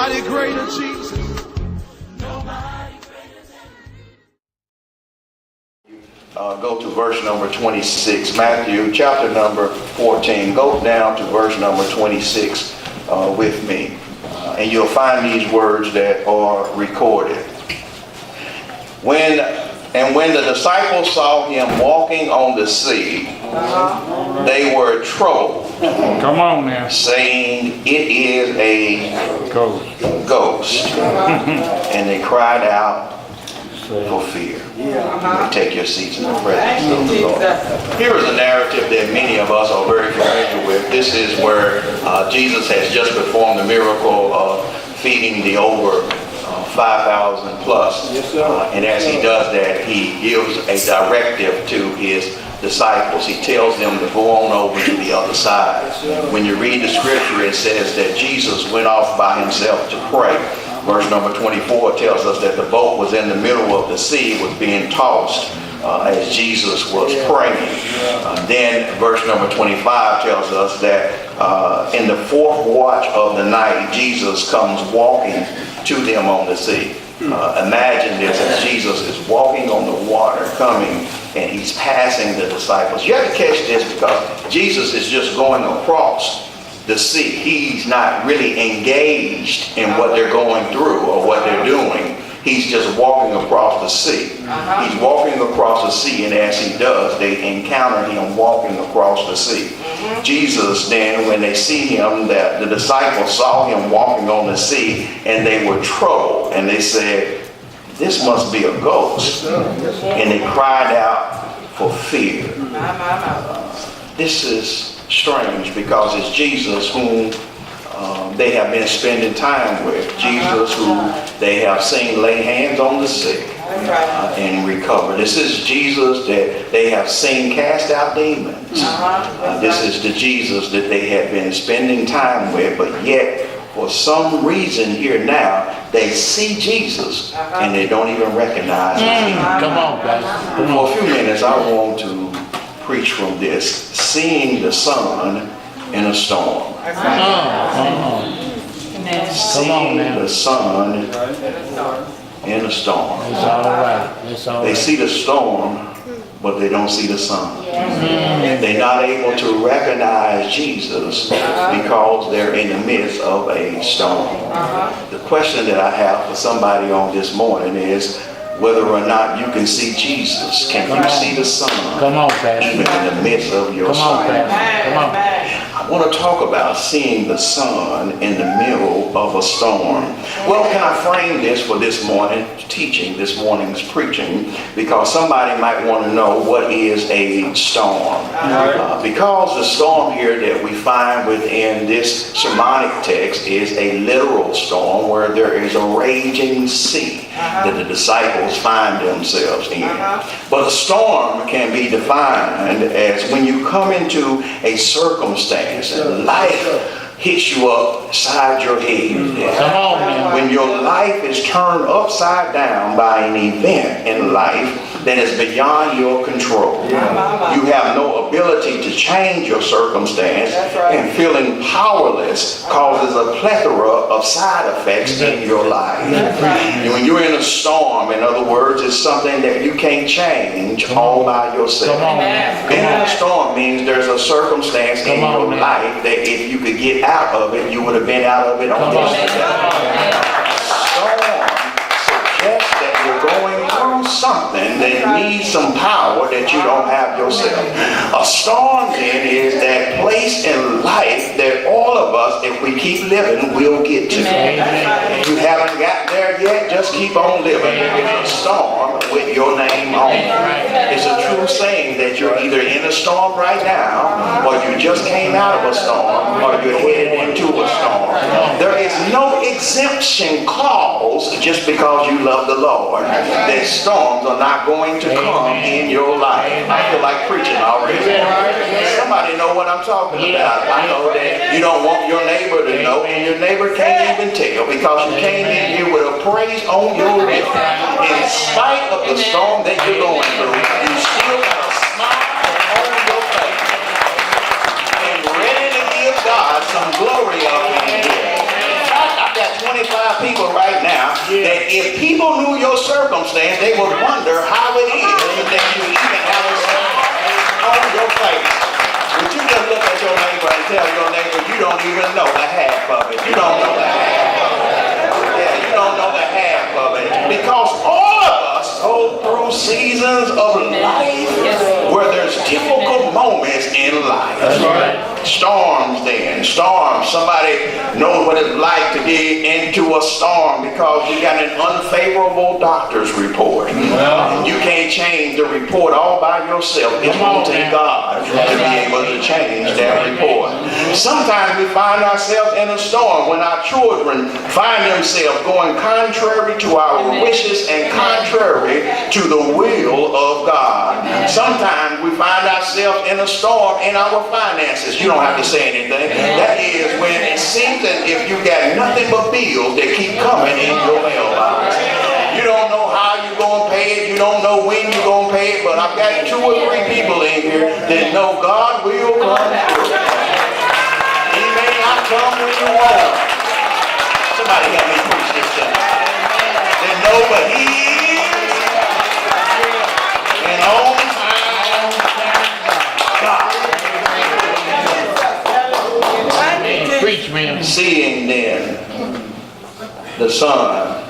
Nobody greater, Jesus. Go to verse number 26, Matthew chapter number 14. Go down to verse number 26 with me. And you'll find these words that are recorded. When the disciples saw him walking on the sea, they were troubled. Come on now. Saying, it is a ghost. And they cried out for fear. You may take your seats in the presence of the Lord. Here is a narrative that many of us are very familiar with. This is where Jesus has just performed the miracle of feeding the over 5,000 plus. And as he does that, he gives a directive to his disciples. He tells them to go on over to the other side. When you read the scripture, it says that Jesus went off by himself to pray. Verse number 24 tells us that the boat was in the middle of the sea, was being tossed as Jesus was praying. Then verse number 25 tells us that in the fourth watch of the night, Jesus comes walking to them on the sea. Imagine this, as Jesus is walking on the water, coming, and he's passing the disciples. You have to catch this, because Jesus is just going across the sea. He's not really engaged in what they're going through or what they're doing. He's just walking across the sea. He's walking across the sea, and as he does, they encounter him walking across the sea. Jesus then, when they see him, that the disciples saw him walking on the sea, and they were troubled, and they said, this must be a ghost. And they cried out for fear. This is strange, because it's Jesus whom they have been spending time with. Jesus who they have seen lay hands on the sick and recover. This is Jesus that they have seen cast out demons. This is the Jesus that they have been spending time with, but yet for some reason here now, they see Jesus and they don't even recognize him. Come on, guys. For a few minutes, I want to preach from this: seeing the sun in a storm. Seeing the sun in a storm. It's all right. It's all They right. see the storm, but they don't see the sun. They're not able to recognize Jesus because they're in the midst of a storm. The question that I have for somebody on this morning is whether or not you can see Jesus. Can you see the sun? Come on, Pastor. Even in the midst of your Come on, storm? Pastor. Come on. I want to talk about seeing the sun in the middle of a storm. Well, can I frame this for this morning's teaching, this morning's preaching? Because somebody might want to know, what is a storm? Because the storm here that we find within this sermonic text is a literal storm where there is a raging sea that the disciples find themselves in. But a storm can be defined as when you come into a circumstance and life hits you upside your head. Come on, man. When your life is turned upside down by an event in life that is beyond your control. You have no ability to change your circumstance, and feeling powerless causes a plethora of side effects in your life. And when you're in a storm, in other words, it's something that you can't change all by yourself. Being in a storm means there's a circumstance in your life that if you could get out of it, you would have been out of it on yesterday. Storm suggests that you're going through something that needs some power that you don't have yourself. A storm then is that place in life that all of us, if we keep living, will get to. If you haven't got there yet, just keep on living. It's a storm with your name on it. It's a true saying that you're either in a storm right now, or you just came out of a storm, or you're headed into a storm. There is no exemption clause just because you love the Lord. That storms are not going to come in your life. I feel like preaching already. Somebody know what I'm talking about. I know that you don't want your neighbor to know, and your neighbor can't even tell, because you came in here with a praise on your lips. In spite of the storm that you're going through, you still got a smile on your face and ready to give God some glory up in here. I've got 25 that if people knew your circumstance, they would wonder how it is that you even have a smile on your face. Would you just look at your neighbor and tell your neighbor, you don't even know the half of it. You don't know the half of it. Yeah, you don't know the half of it. Because all of us go through seasons of life where there's difficult moments in life. That's right. Storms then. Storms. Somebody knows what it's like to get into a storm because you got an unfavorable doctor's report. And you can't change the report all by yourself. It's going to take God to be able to change that report. Sometimes we find ourselves in a storm when our children find themselves going contrary to our wishes and contrary to the will of God. Sometimes we find ourselves in a storm in our finances. You don't have to say anything. That is when it seems that if you got nothing but bills that keep coming in your mailbox. You don't know how you're going to pay it. You don't know when you're going to pay it. But I've got 2 or 3 people in here that know God will come through. He may not come when you want him. Somebody help me preach this time. They know but he is an on-time God. Preach, man. Seeing then the sun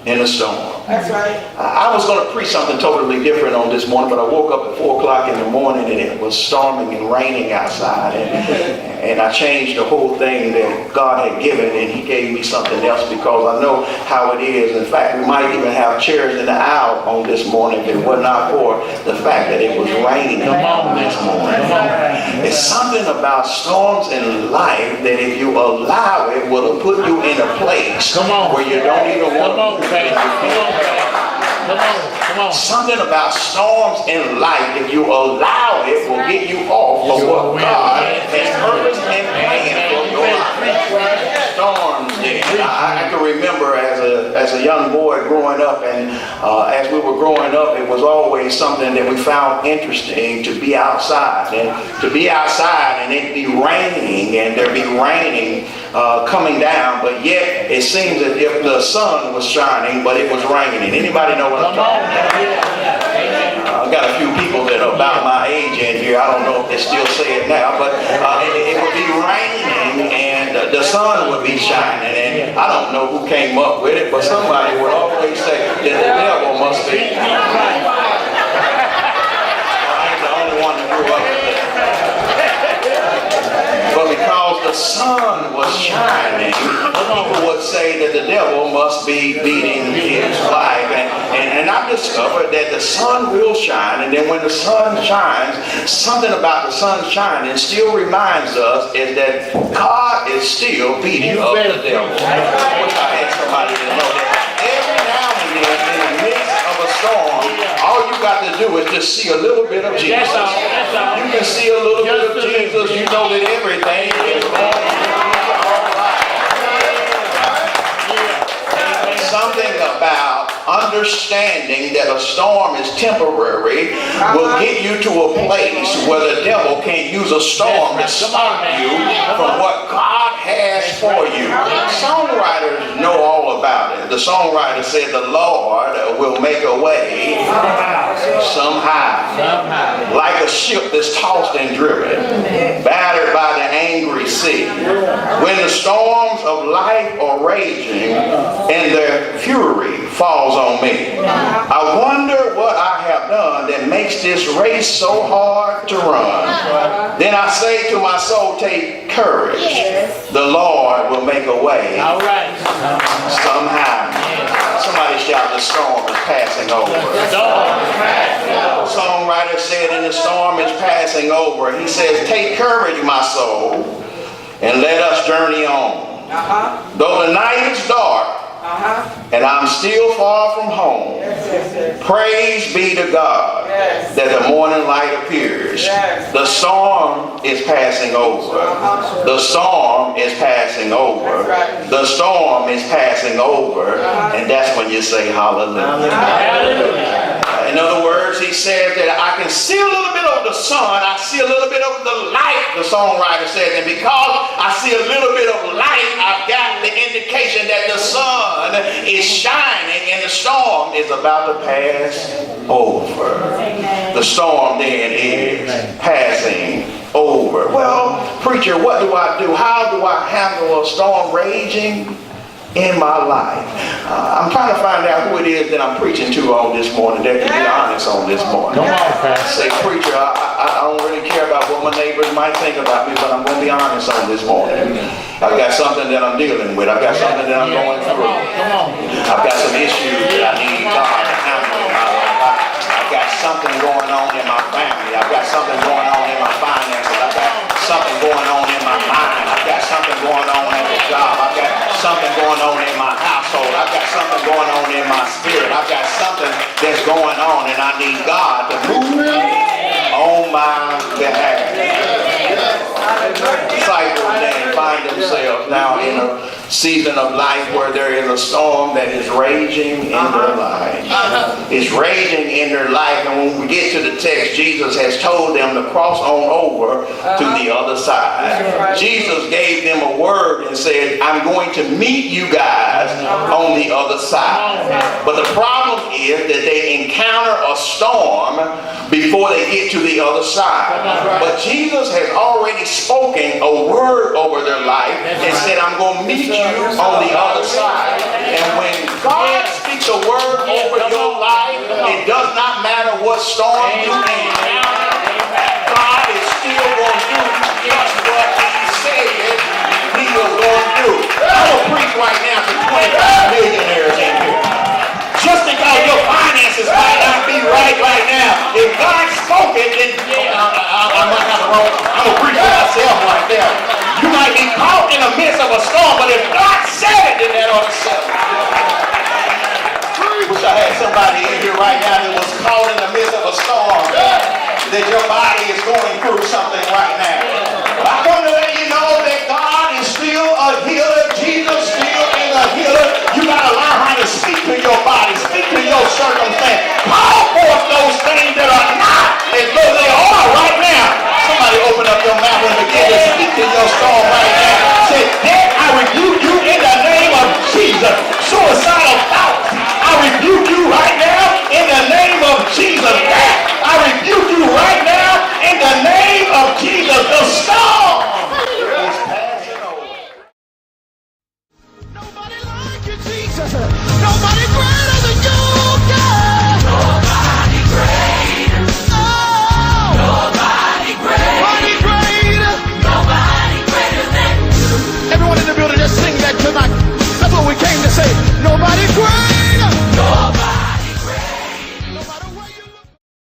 in a storm. That's right. I was going to preach something totally different on this morning, but I woke up at 4 o'clock in the morning and it was storming and raining outside, and I changed the whole thing that God had given, and he gave me something else because I know how it is. In fact, we might even have chairs in the aisle on this morning if it were not for the fact that it was raining this morning. It's something about storms in life that if you allow it will put you in a place where you don't even want to. Come on. Something about storms in life, if you allow it, will get you off of what God has purposed and planned for your life. Storms, I can remember as a young boy growing up, and as we were growing up, it was always something that we found interesting to be outside. And to be outside and it be raining, and there be raining coming down, but yet it seems as if the sun was shining, but it was raining. Anybody know what I'm talking about? I've got a few people that are about my age in here. I don't know if they still say it now, but it would be raining and the sun would be shining. And I don't know who came up with it, but somebody would always say that the devil must be. I ain't the only one that grew up with it. But because the sun was shining, people would say that the devil must be beating his wife. And I discovered that the sun will shine, and then when the sun shines, something about the sun shining still reminds us is that God is still beating up the devil. I wish I had somebody to know that. Every now and then, in the midst of a storm, all you got to do is just see a little bit of Jesus. You can see a little bit of Jesus, you know that everything is going to be all right. Something about understanding that a storm is temporary will get you to a place where the devil can't use a storm to stop you from what God has for you. Songwriters know all about it. The songwriter said the Lord will make a way somehow, like a ship that's tossed and driven, battered by the angry sea. When the storms of life are raging and their fury falls on me, I wonder what I have done that makes this race so hard to run. Then I say to my soul, take courage. The Lord will make a way somehow. Somebody shout, the storm is passing over. The songwriter said, and the storm is passing over. He says, take courage, my soul, and let us journey on. Though the night is dark, and I'm still far from home, praise be to God that the morning light appears. The storm is passing over. The storm is passing over. The storm is passing over. And that's when you say hallelujah. In other words, he says that I can see a little bit of the sun, I see a little bit of the light, the songwriter says, and because I see a little bit of light, I've got the indication that the sun is shining and the storm is about to pass over. The storm then is passing over. Well, preacher, what do I do? How do I handle a storm raging in my life? I'm trying to find out who it is that I'm preaching to on this morning that can be honest on this morning. Come on, Pastor. Say, preacher, I don't really care about what my neighbors might think about me, but I'm going to be honest on this morning. I've got something that I'm dealing with. I've got something that I'm going through. Come on. I've got some issues that I need God to handle in my life. I've got something going on in my family. I've got something going on in my finances. I've got something going on in my mind. I've got something going on at the job. I've got something going on in my household. I've got something going on in my spirit. I've got something that's going on, and I need God to move on my behalf. Disciples then find themselves now in a season of life where there is a storm that is raging in their life. It's raging in their life, and when we get to the text, Jesus has told them to cross on over to the other side. Jesus gave them a word and said, I'm going to meet you guys on the other side. But the problem is that they encounter a storm before they get to the other side. But Jesus has already spoken a word over their life and said, I'm going to meet you on the other side. And when God speaks a word over your life, it does not matter what storm you encounter. God is still going to do just what He said He was going to do. I'm going to preach right now to 25 millionaires in here. Just because your finances might not be right now, if God spoke it, then I might have the wrong. I'm going to preach for myself right there. You might be caught in the midst of a storm, but if God said it, then that ought to settle it. Wish I had somebody in here right now that was caught in the midst of a storm, that your body is going through something right now. I come to